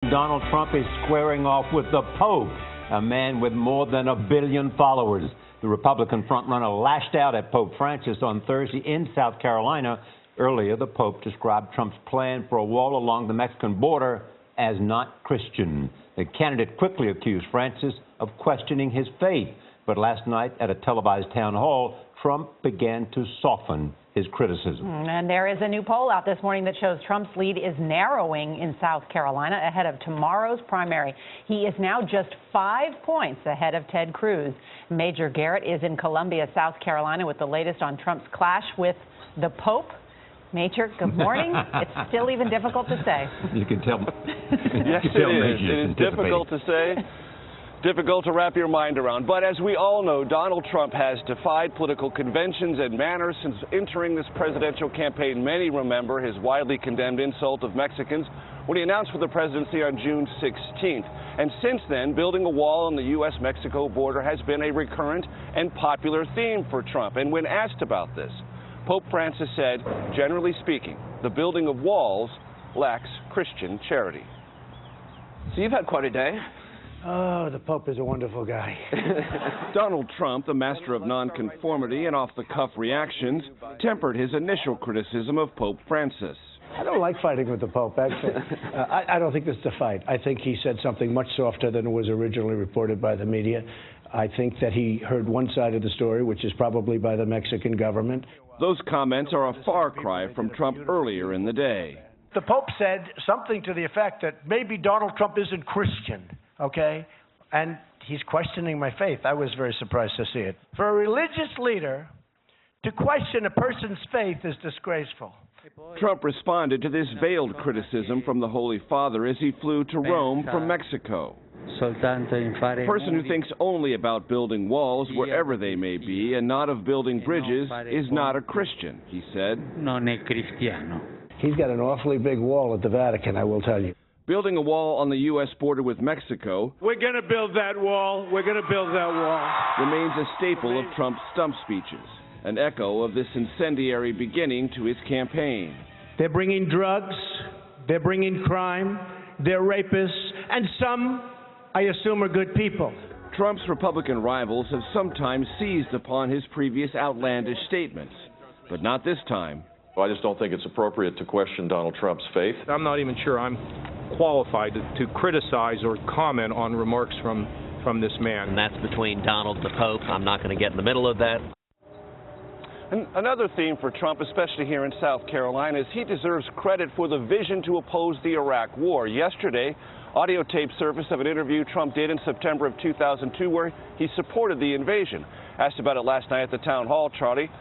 Donald Trump is squaring off with the Pope, a man with more than 1 billion followers. The Republican frontrunner lashed out at Pope Francis on Thursday in South Carolina. Earlier, the Pope described Trump's plan for a wall along the Mexican border as not Christian. The candidate quickly accused Francis of questioning his faith. But last night at a televised town hall, Trump began to soften his criticism. And there is a new poll out this morning that shows Trump's lead is narrowing in South Carolina ahead of tomorrow's primary. He is now just 5 points ahead of Ted Cruz. Major Garrett is in Columbia, South Carolina, with the latest on Trump's clash with the Pope. Major, good morning. It's still even difficult to say. You can tell. Yes, it is. It is difficult to say. Difficult to wrap your mind around. But as we all know, Donald Trump has defied political conventions and manners since entering this presidential campaign. Many remember his widely condemned insult of Mexicans when he announced for the presidency on June 16th. And since then, building a wall on the U.S.-Mexico border has been a recurrent and popular theme for Trump. And when asked about this, Pope Francis said, generally speaking, the building of walls lacks Christian charity. So you've had quite a day. Oh, the Pope is a wonderful guy. Donald Trump, the master of nonconformity and off-the-cuff reactions, tempered his initial criticism of Pope Francis. I don't like fighting with the Pope, actually. I don't think this is a fight. I think he said something much softer than was originally reported by the media. I think that he heard one side of the story, which is probably by the Mexican government. Those comments are a far cry from Trump earlier in the day. The Pope said something to the effect that maybe Donald Trump isn't Christian. Okay? And he's questioning my faith. I was very surprised to see it. For a religious leader to question a person's faith is disgraceful. Trump responded to this veiled criticism from the Holy Father as he flew to Rome from Mexico. A person who thinks only about building walls wherever they may be and not of building bridges is not a Christian, he said. He's got an awfully big wall at the Vatican, I will tell you. Building a wall on the U.S. border with Mexico, We're going to build that wall. We're going to build that wall. remains a staple of Trump's stump speeches, an echo of this incendiary beginning to his campaign. They're bringing drugs. They're bringing crime. They're rapists. And some, I assume, are good people. Trump's Republican rivals have sometimes seized upon his previous outlandish statements, but not this time. I just don't think it's appropriate to question Donald Trump's faith. I'm not even sure I'm qualified to criticize or comment on remarks from this man. And that's between Donald and the Pope. I'm not going to get in the middle of that. And another theme for Trump, especially here in South Carolina, is he deserves credit for the vision to oppose the Iraq War. Yesterday, audio tape surfaced of an interview Trump did in September of 2002 where he supported the invasion. Asked about it last night at the town hall, Charlie,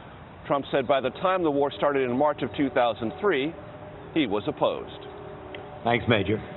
Trump said by the time the war started in March of 2003, he was opposed. Thanks, Major.